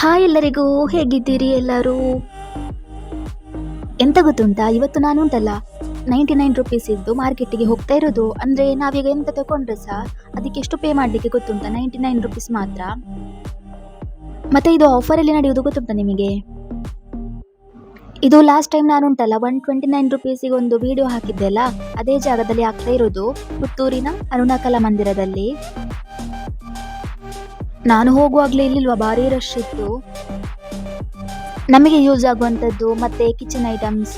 Hi ಎಲ್ಲರಿಗೂ, ಹೇಗಿದ್ದೀರಿ ಎಲ್ಲರೂ? ಎಂತ ಗೊತ್ತುಂಟಾ, ಇವತ್ತು ನಾನು ಉಂಟಲ್ಲ 99 ಇದ್ದು ಮಾರ್ಕೆಟಿಗೆ ಹೋಗ್ತಾ ಇರೋದು. ಅಂದರೆ ನಾವೀಗ ಎಂತ ತಗೊಂಡ್ರೆ ಸಹ ಅದಕ್ಕೆ ಎಷ್ಟು ಪೇ ಮಾಡಲಿಕ್ಕೆ ಗೊತ್ತುಂಟಾ, 99 ಮಾತ್ರ. ಮತ್ತೆ ಇದು ಆಫರಲ್ಲಿ ನಡೆಯೋದು ಗೊತ್ತುಂಟಾ ನಿಮಗೆ? ಇದು ಲಾಸ್ಟ್ ಟೈಮ್ ನಾನು ಉಂಟಲ್ಲ 129 ಒಂದು ವಿಡಿಯೋ ಹಾಕಿದ್ದೆ ಅಲ್ಲ, ಅದೇ ಜಾಗದಲ್ಲಿ ಆಗ್ತಾ ಇರೋದು, ಪುತ್ತೂರಿನ ಅರುಣಾ ಕಲಾ ಮಂದಿರದಲ್ಲಿ. ನಾನು ಹೋಗುವಾಗಲೇ ಇಲ್ಲಿಲ್ವಾ ಭಾರಿ ರಶ್ ಇತ್ತು. ನಮಗೆ ಯೂಸ್ ಆಗುವಂಥದ್ದು ಮತ್ತೆ ಕಿಚನ್ ಐಟಮ್ಸ್,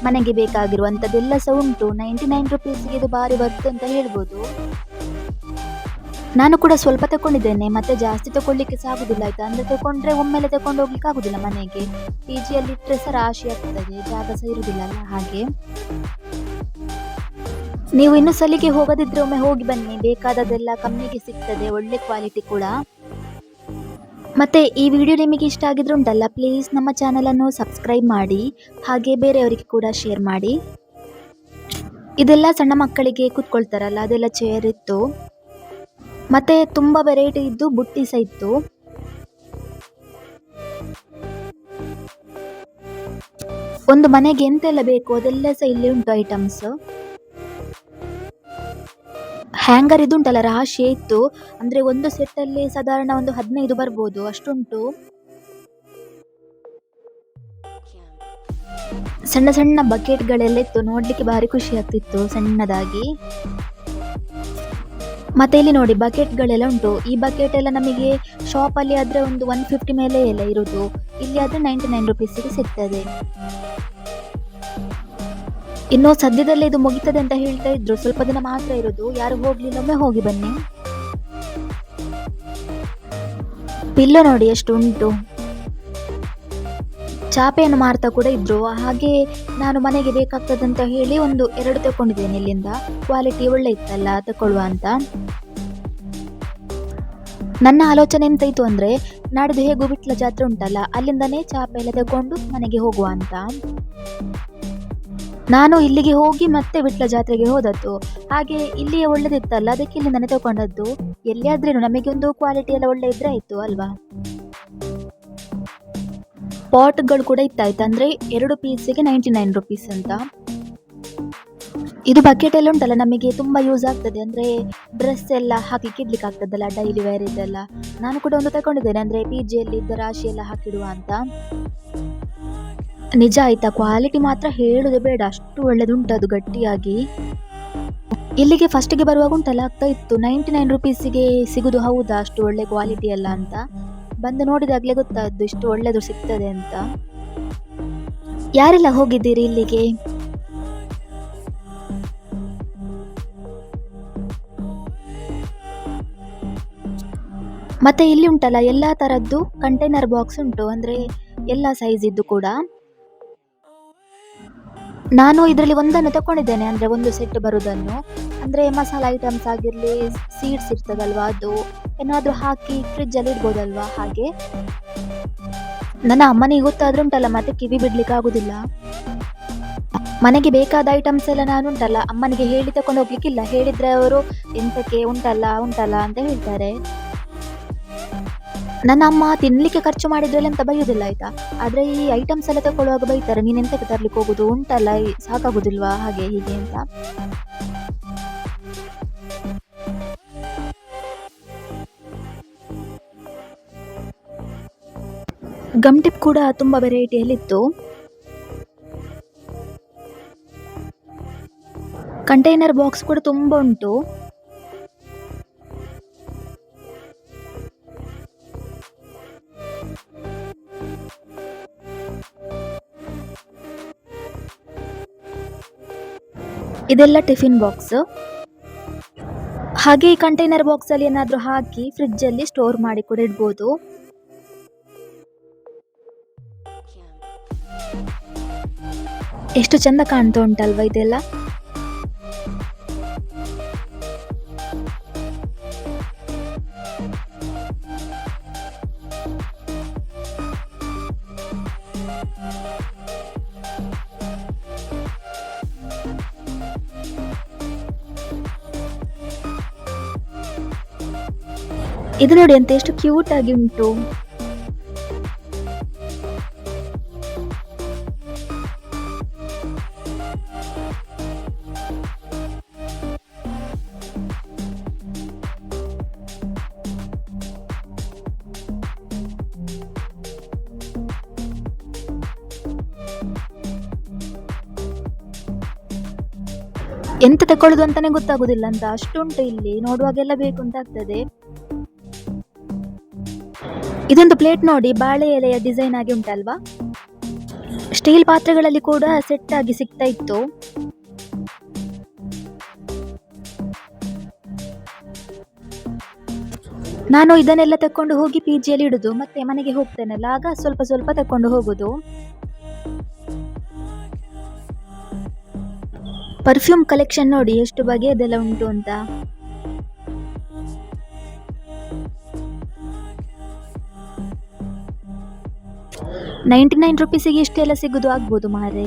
ಮನೆಗೆ ಬೇಕಾಗಿರುವಂಥದ್ದೆಲ್ಲ ಸಹ ಉಂಟು. 99 ಇದು ಭಾರಿ ವರ್ತ್ ಅಂತ ಹೇಳ್ಬೋದು. ನಾನು ಕೂಡ ಸ್ವಲ್ಪ ತಗೊಂಡಿದ್ದೇನೆ, ಮತ್ತೆ ಜಾಸ್ತಿ ತಗೊಳ್ಳಿಕ್ಕೆ ಸಹ ಆಗುದಿಲ್ಲ ಆಯ್ತಾ. ಅಂದರೆ ತಗೊಂಡ್ರೆ ಒಮ್ಮೆಲೆ ತಗೊಂಡು ಹೋಗ್ಲಿಕ್ಕೆ ಆಗುದಿಲ್ಲ ಮನೆಗೆ. PGಯಲ್ಲಿ ಇಟ್ಟರೆ ಸಹ ರಾಶಿ ಆಗ್ತದೆ, ಜಾಗ ಸಹ ಇರುದಿಲ್ಲ ಅಲ್ಲ, ಹಾಗೆ. ನೀವು ಇನ್ನು ಸಲಿಗೆ ಹೋಗದಿದ್ರೆ ಒಮ್ಮೆ ಹೋಗಿ ಬನ್ನಿ, ಬೇಕಾದದೆಲ್ಲ ಕಮ್ಮಿಗೆ ಸಿಗ್ತದೆ, ಒಳ್ಳೆ ಕ್ವಾಲಿಟಿ ಕೂಡ. ಮತ್ತೆ ಈ ವಿಡಿಯೋ ನಿಮಗೆ ಇಷ್ಟ ಆಗಿದ್ರೆ ಉಂಟಲ್ಲ, ಪ್ಲೀಸ್ ನಮ್ಮ ಚಾನಲನ್ನು ಸಬ್ಸ್ಕ್ರೈಬ್ ಮಾಡಿ, ಹಾಗೆ ಬೇರೆಯವರಿಗೆ ಕೂಡ ಶೇರ್ ಮಾಡಿ. ಇದೆಲ್ಲ ಸಣ್ಣ ಮಕ್ಕಳಿಗೆ ಕೂತ್ಕೊಳ್ತಾರಲ್ಲ, ಅದೆಲ್ಲ ಚೇರ್ ಇತ್ತು. ಮತ್ತೆ ತುಂಬಾ ವೆರೈಟಿ ಇದ್ದು ಬುಟ್ಟಿ ಸಹ ಇತ್ತು. ಒಂದು ಮನೆಗೆ ಎಂತೆಲ್ಲ ಬೇಕು ಅದೆಲ್ಲ ಸಹ ಇಲ್ಲಿ ಉಂಟು ಐಟಮ್ಸ್. ಹ್ಯಾಂಗರ್ ಇದುಂಟಲ್ಲ ರಾಶಿ ಇತ್ತು. ಅಂದ್ರೆ ಒಂದು ಸೆಟ್ ಅಲ್ಲಿ ಸಾಧಾರಣ ಒಂದು 15 ಬರ್ಬೋದು, ಅಷ್ಟುಂಟು. ಸಣ್ಣ ಸಣ್ಣ ಬಕೆಟ್ಗಳೆಲ್ಲ ಇತ್ತು, ನೋಡ್ಲಿಕ್ಕೆ ಭಾರಿ ಖುಷಿ ಆಗ್ತಿತ್ತು ಸಣ್ಣದಾಗಿ. ಮತ್ತೆ ಇಲ್ಲಿ ನೋಡಿ ಬಕೆಟ್ಗಳೆಲ್ಲ ಉಂಟು. ಈ ಬಕೆಟ್ ಎಲ್ಲ ನಮಗೆ ಶಾಪ್ ಅಲ್ಲಿ ಆದ್ರೆ ಒಂದು 150 ಮೇಲೆ ಎಲ್ಲ ಇರುದು, ಇಲ್ಲಿ ಆದ್ರೆ 99 ಸಿಗ್ತದೆ. ಇನ್ನು ಸದ್ಯದಲ್ಲೇ ಇದು ಮುಗಿತದೆ ಅಂತ ಹೇಳ್ತಾ ಇದ್ರು, ಸ್ವಲ್ಪ ದಿನ ಮಾತ್ರ ಇರುದು. ಯಾರು ಹೋಗ್ಲಿಲ್ಲ ಒಮ್ಮೆ ಹೋಗಿ ಬನ್ನಿ. ಪಿಲ್ಲೋ ನೋಡಿ ಎಷ್ಟು ಉಂಟು. ಚಾಪೆಯನ್ನು ಮಾರ್ತಾ ಕೂಡ ಇದ್ರು. ಹಾಗೆ ನಾನು ಮನೆಗೆ ಬೇಕಾಗ್ತದಂತ ಹೇಳಿ ಒಂದು 2 ತಕೊಂಡಿದ್ದೇನೆ ಇಲ್ಲಿಂದ. ಕ್ವಾಲಿಟಿ ಒಳ್ಳೆ ಇತ್ತಲ್ಲ, ತಕೊಳ್ಳುವ ಅಂತ. ನನ್ನ ಆಲೋಚನೆ ಎಂತ ಇತ್ತು ಅಂದ್ರೆ, ನಾಡಿದ್ದು ಹೇಗೂ ವಿಟ್ಲ ಜಾತ್ರೆ ಉಂಟಲ್ಲ, ಅಲ್ಲಿಂದನೇ ಚಾಪೆ ಎಲ್ಲ ತಕೊಂಡು ಮನೆಗೆ ಹೋಗುವ ಅಂತ. ನಾನು ಇಲ್ಲಿಗೆ ಹೋಗಿ ಮತ್ತೆ ವಿಟ್ಲ ಜಾತ್ರೆಗೆ ಹೋದದ್ದು. ಹಾಗೆ ಇಲ್ಲಿಯೇ ಒಳ್ಳೆದಿತ್ತಲ್ಲ, ಅದಕ್ಕೆ ಇಲ್ಲಿಂದಾನೆ ತಗೊಂಡದ್ದು. ಎಲ್ಲಿಯಾದ್ರೇನು ನಮಗೆ ಒಂದು ಕ್ವಾಲಿಟಿ ಎಲ್ಲ ಒಳ್ಳೆ ಇದ್ರೆ ಆಯ್ತು ಅಲ್ವಾ. ಪಾಟ್ಗಳು ಕೂಡ ಇತ್ತಾಯ್ತು, ಅಂದ್ರೆ 2 ಪೀಸಿಗೆ 99 ಅಂತ. ಇದು ಬಕೆಟ್ ಎಲ್ಲ ಉಂಟಲ್ಲ, ನಮಗೆ ತುಂಬಾ ಯೂಸ್ ಆಗ್ತದೆ. ಅಂದ್ರೆ ಡ್ರೆಸ್ ಎಲ್ಲ ಹಾಕ್ಲಿಕ್ಕೆ ಇಡ್ಲಿಕ್ಕೆ ಆಗ್ತದಲ್ಲ, ಡೈಲಿ ವೇರ್ ಇದೆಲ್ಲ. ನಾನು ಕೂಡ ಒಂದು ತಗೊಂಡಿದ್ದೇನೆ, ಅಂದ್ರೆ PGಯಲ್ಲಿ ಇದ್ದ ರಾಶಿ ಎಲ್ಲ ಹಾಕಿಡುವ ಅಂತ. ನಿಜ ಆಯ್ತಾ, ಕ್ವಾಲಿಟಿ ಮಾತ್ರ ಹೇಳುದೇ ಬೇಡ, ಅಷ್ಟು ಒಳ್ಳೆದುಂಟು ಅದು ಗಟ್ಟಿಯಾಗಿ. ಇಲ್ಲಿಗೆ ಫಸ್ಟಿಗೆ ಬರುವಾಗ ಉಂಟಲ್ಲ ಆಗ್ತಾ ಇತ್ತು 99 ಸಿಗುದು ಹೌದಾ ಅಷ್ಟು ಒಳ್ಳೆ ಕ್ವಾಲಿಟಿ ಎಲ್ಲ ಅಂತ. ಬಂದು ನೋಡಿದಾಗ್ಲೇ ಗೊತ್ತಾದ್ದು ಇಷ್ಟು ಒಳ್ಳೆದು ಸಿಗ್ತದೆ ಅಂತ. ಯಾರೆಲ್ಲ ಹೋಗಿದ್ದೀರಿ ಇಲ್ಲಿಗೆ? ಮತ್ತೆ ಇಲ್ಲಿ ಉಂಟಲ್ಲ ಎಲ್ಲಾ ತರದ್ದು ಕಂಟೈನರ್ ಬಾಕ್ಸ್ ಉಂಟು, ಅಂದ್ರೆ ಎಲ್ಲಾ ಸೈಜ್ ಇದ್ದು ಕೂಡ. ನಾನು ಇದರಲ್ಲಿ ಒಂದನ್ನು ತಕೊಂಡಿದ್ದೇನೆ, ಅಂದ್ರೆ ಒಂದು ಸೆಟ್ ಬರುದನ್ನು. ಅಂದ್ರೆ ಮಸಾಲ ಐಟಮ್ಸ್ ಆಗಿರ್ಲಿ, ಸೀಡ್ಸ್ ಇರ್ತದಲ್ವಾ, ಅದು ಏನಾದ್ರೂ ಹಾಕಿ ಫ್ರಿಜ್ ಅಲ್ಲಿ ಇಡ್ಬೋದಲ್ವಾ, ಹಾಗೆ. ನನ್ನ ಅಮ್ಮನಿಗೆ ಗೊತ್ತಾದ್ರೂ ಉಂಟಲ್ಲ ಮತ್ತೆ ಕಿವಿ ಬಿಡ್ಲಿಕ್ಕೆ ಆಗುದಿಲ್ಲ. ಮನೆಗೆ ಬೇಕಾದ ಐಟಮ್ಸ್ ಎಲ್ಲ ನಾನು ಉಂಟಲ್ಲ ಅಮ್ಮನಿಗೆ ಹೇಳಿ ತಕೊಂಡು ಹೋಗ್ಲಿಕ್ಕಿಲ್ಲ, ಹೇಳಿದ್ರೆ ಅವರು ಎಂತಕ್ಕೆ ಉಂಟಲ್ಲ ಉಂಟಲ್ಲ ಅಂತ ಹೇಳ್ತಾರೆ. ನನ್ನ ಅಮ್ಮ ತಿನ್ಲಿಕ್ಕೆ ಖರ್ಚು ಮಾಡಿದ್ರಲ್ಲಿ ಅಂತ ಬೈಯುದಿಲ್ಲ ಆಯ್ತಾ, ಆದ್ರೆ ಈ ಐಟಮ್ಸ್ ಎಲ್ಲ ತಗೊಳ್ಳುವಾಗ ಬೈತಾರೆ, ನೀನ್ ಎಂತಕ್ಕೆ ತರ್ಲಿಕ್ಕೆ ಹೋಗುದು, ಉಂಟಲ್ಲ ಸಾಕಾಗುದಿಲ್ವಾ, ಹಾಗೆ ಹೀಗೆ ಅಂತ. ಗಮ್ ಟಿಪ್ ಕೂಡ ತುಂಬಾ ವೆರೈಟಿಯಲ್ಲಿ ಇತ್ತು. ಕಂಟೈನರ್ ಬಾಕ್ಸ್ ಕೂಡ ತುಂಬಾ ಉಂಟು. ಇದೆಲ್ಲ ಟಿಫಿನ್ ಬಾಕ್ಸ್. ಹಾಗೆ ಈ ಕಂಟೈನರ್ ಬಾಕ್ಸ್ ಅಲ್ಲಿ ಏನಾದ್ರೂ ಹಾಕಿ ಫ್ರಿಡ್ಜ್ ಅಲ್ಲಿ ಸ್ಟೋರ್ ಮಾಡಿ ಕೂಡ ಇಡ್ಬೋದು. ಎಷ್ಟು ಚಂದ ಕಾಣ್ತಾ ಉಂಟಲ್ವಾ ಇದೆಲ್ಲ. ಇದು ನೋಡಿ ಅಂತ ಎಷ್ಟು ಕ್ಯೂಟ್ ಆಗಿ ಉಂಟು. ಎಂತ ತಕೊಳ್ಳುದು ಅಂತಾನೆ ಗೊತ್ತಾಗುದಿಲ್ಲ ಅಂತ ಅಷ್ಟುಂಟು ಇಲ್ಲಿ, ನೋಡುವಾಗೆಲ್ಲ ಬೇಕು ಅಂತ ಆಗ್ತದೆ. ಇದೊಂದು ಪ್ಲೇಟ್ ನೋಡಿ, ಬಾಳೆ ಎಲೆಯ ಡಿಸೈನ್ ಆಗಿ ಉಂಟಲ್ವಾ. ಸ್ಟೀಲ್ ಪಾತ್ರೆಗಳಲ್ಲಿ ಕೂಡ ಸೆಟ್ ಆಗಿ ಸಿಗ್ತಾ ಇತ್ತು. ನಾನು ಇದನ್ನೆಲ್ಲ ತಕೊಂಡು ಹೋಗಿ ಪಿಜಿಯಲ್ಲಿ ಇಡುದು, ಮತ್ತೆ ಮನೆಗೆ ಹೋಗ್ತೇನಲ್ಲ ಆಗ ಸ್ವಲ್ಪ ಸ್ವಲ್ಪ ತಕೊಂಡು ಹೋಗುದು. ಪರ್ಫ್ಯೂಮ್ ಕಲೆಕ್ಷನ್ ನೋಡಿ ಎಷ್ಟು ಬಗೆಯದೆಲ್ಲ ಉಂಟು ಅಂತ. ₹99 ಇಷ್ಟೆಲ್ಲ ಸಿಗುದು ಆಗ್ಬೋದು ಮಾರೆ.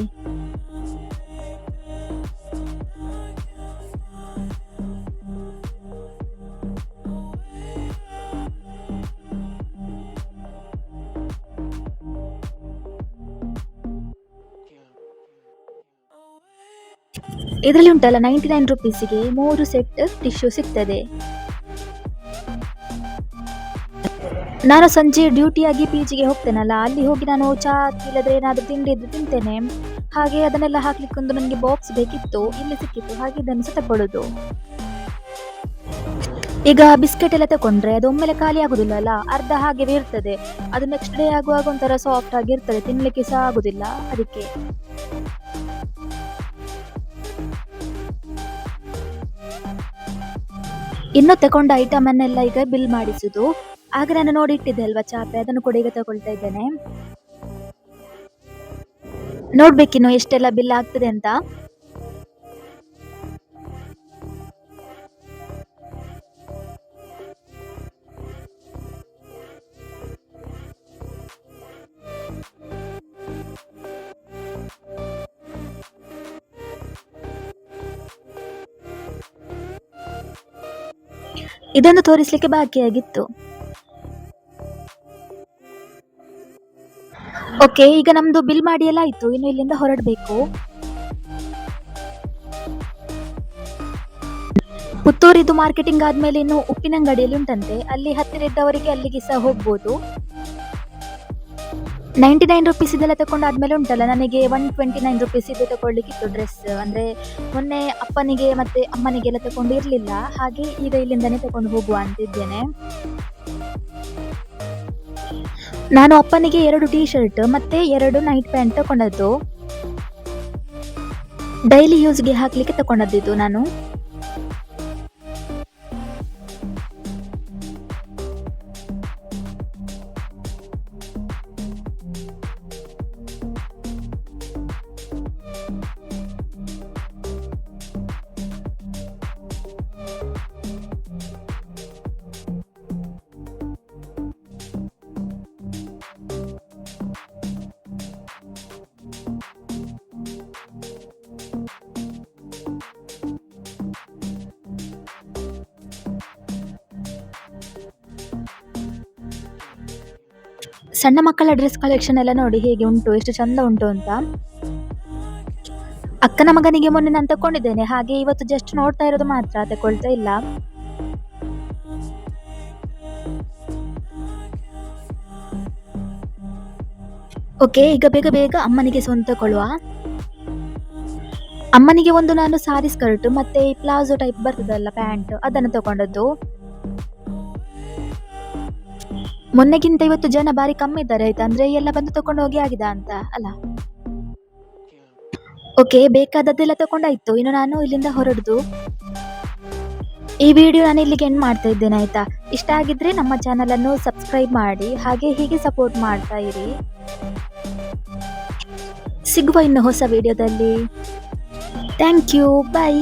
ಇದರಲ್ಲಿ ಉಂಟಲ್ಲ ₹99ಗೆ 3 ಸೆಟ್ ಟಿಶ್ಯೂ ಸಿಗ್ತದೆ. ನಾನು ಸಂಜೆ ಡ್ಯೂಟಿಯಾಗಿ ಪಿಜಿಗೆ ಹೋಗ್ತೇನಲ್ಲ, ಅಲ್ಲಿ ಹೋಗಿ ನಾನು ಚಾ ಇಲ್ಲದ್ರೆ ಏನಾದರೂ ತಿಂಡಿ ಇದ್ದು ತಿಂತೇನೆ. ಹಾಗೆ ಅದನ್ನೆಲ್ಲ ಹಾಕ್ಲಿಕ್ಕೊಂದು ನನಗೆ ಬಾಕ್ಸ್ ಬೇಕಿತ್ತು, ಇಲ್ಲಿ ಸಿಕ್ಕಿತ್ತು, ಹಾಗೆ ಇದನ್ನು ಸಹ ತಗೊಳ್ಳೋದು. ಈಗ ಬಿಸ್ಕೆಟ್ ಎಲ್ಲ ತಕೊಂಡ್ರೆ ಅದು ಒಮ್ಮೆಲೆ ಖಾಲಿ ಆಗುದಿಲ್ಲ ಅಲ್ಲ, ಅರ್ಧ ಹಾಗೆ ಇರ್ತದೆ. ಅದು ನೆಕ್ಸ್ಟ್ ಡೇ ಆಗುವಾಗ ಒಂಥರ ಸಾಫ್ಟ್ ಆಗಿ ಇರ್ತದೆ, ತಿನ್ಲಿಕ್ಕೆ ಸಹ ಆಗುದಿಲ್ಲ ಅದಕ್ಕೆ. ಇನ್ನು ತಕೊಂಡ ಐಟಮ್ ಅನ್ನೆಲ್ಲ ಈಗ ಬಿಲ್ ಮಾಡಿಸುದು. ಆಗ ನಾನು ನೋಡಿ ಇಟ್ಟಿದ್ದೆ ಅಲ್ವಾ ಚಾಪೆ, ಅದನ್ನು ಕೂಡ ಈಗ ತಗೊಳ್ತಾ ಇದ್ದೇನೆ. ನೋಡ್ಬೇಕಿನ್ನು ಎಷ್ಟೆಲ್ಲ ಬಿಲ್ ಆಗ್ತದೆ ಅಂತ. ಇದನ್ನು ತೋರಿಸ್ಲಿಕ್ಕೆ ಬಾಕಿಯಾಗಿತ್ತು. ಓಕೆ, ಈಗ ನಮ್ದು ಬಿಲ್ ಮಾಡಿ ಎಲ್ಲ ಆಯ್ತು, ಇನ್ನು ಇಲ್ಲಿಂದ ಹೊರಡ್ಬೇಕು. ಪುತ್ತೂರಿದು ಮಾರ್ಕೆಟಿಂಗ್ ಆದ್ಮೇಲೆ ಇನ್ನು ಉಪ್ಪಿನಂಗಡಿಯಲ್ಲಿ ಉಂಟಂತೆ, ಅಲ್ಲಿ ಹತ್ತಿರ ಇದ್ದವರಿಗೆ ಅಲ್ಲಿಗೆ ಸಹ ಹೋಗ್ಬೋದು. ₹99 ಇದೆಲ್ಲ ತಕೊಂಡಾದ್ಮೇಲೆ ಉಂಟಲ್ಲ, ನನಗೆ ₹129 ಇದು ತಗೊಳ್ಳಿಕ್ಕಿತ್ತು ಡ್ರೆಸ್. ಅಂದ್ರೆ ಮೊನ್ನೆ ಅಪ್ಪನಿಗೆ ಮತ್ತೆ ಅಮ್ಮನಿಗೆಲ್ಲ ತಕೊಂಡು ಇರ್ಲಿಲ್ಲ, ಹಾಗೆ ಈಗ ಇಲ್ಲಿಂದಾನೇ ತಕೊಂಡು ಹೋಗುವ ಅಂತಿದ್ದೇನೆ. ನಾನು ಅಪ್ಪನಿಗೆ 2 ಟೀ ಶರ್ಟ್ ಮತ್ತೆ 2 ನೈಟ್ ಪ್ಯಾಂಟ್ ತಕೊಂಡದ್ದು, ಡೈಲಿ ಯೂಸ್ಗೆ ಹಾಕ್ಲಿಕ್ಕೆ ತಕೊಂಡದ್ದು ನಾನು. ಸಣ್ಣ ಮಕ್ಕಳ ಡ್ರೆಸ್ ಕಲೆಕ್ಷನ್ ಎಲ್ಲ ನೋಡಿ ಹೇಗೆ ಉಂಟು, ಎಷ್ಟು ಚಂದ ಉಂಟು ಅಂತ. ಅಕ್ಕನ ಮಗನಿಗೆ ಮೊನ್ನೆ ನಾನು ತಕೊಂಡಿದ್ದೇನೆ, ಹಾಗೆ ಇವತ್ತು ಜಸ್ಟ್ ನೋಡ್ತಾ ಇರೋದು ಮಾತ್ರ, ತಕೊಳ್ತಾ ಇಲ್ಲ. ಓಕೆ, ಈಗ ಬೇಗ ಬೇಗ ಅಮ್ಮನಿಗೆ ಸ್ವಂತ ತಕೊಳ್ಳುವ. ಅಮ್ಮನಿಗೆ ಒಂದು ನಾನು ಸಾರಿ ಸ್ಕರ್ಟ್ ಮತ್ತೆ ಪ್ಲಾಜೋ ಟೈಪ್ ಬರ್ತದಲ್ಲ ಪ್ಯಾಂಟ್, ಅದನ್ನು ತಗೊಂಡದ್ದು. ಮೊನ್ನೆಗಿಂತ ಇವತ್ತು ಜನ ಬಾರಿ ಕಮ್ಮಿ ಇದ್ದಾರೆ ಆಯ್ತಾ, ಅಂದ್ರೆ ಎಲ್ಲ ಬಂದು ತಕೊಂಡು ಹೋಗಿ ಆಗಿದೆ ಅಂತ ಅಲ್ಲ. ಓಕೆ, ಬೇಕಾದದ್ದೆಲ್ಲ ತಕೊಂಡಾಯ್ತು, ಇನ್ನು ನಾನು ಇಲ್ಲಿಂದ ಹೊರಡುದು. ಈ ವಿಡಿಯೋ ನಾನು ಇಲ್ಲಿಗೆ ಎಂಡ್ ಮಾಡ್ತಾ ಇದ್ದೇನೆ ಆಯ್ತಾ. ಇಷ್ಟ ಆಗಿದ್ರೆ ನಮ್ಮ ಚಾನಲ್ ಅನ್ನು ಸಬ್ಸ್ಕ್ರೈಬ್ ಮಾಡಿ, ಹಾಗೆ ಹೀಗೆ ಸಪೋರ್ಟ್ ಮಾಡ್ತಾ ಇರಿ. ಸಿಗುವ ಇನ್ನು ಹೊಸ ವಿಡಿಯೋದಲ್ಲಿ. Thank you, by.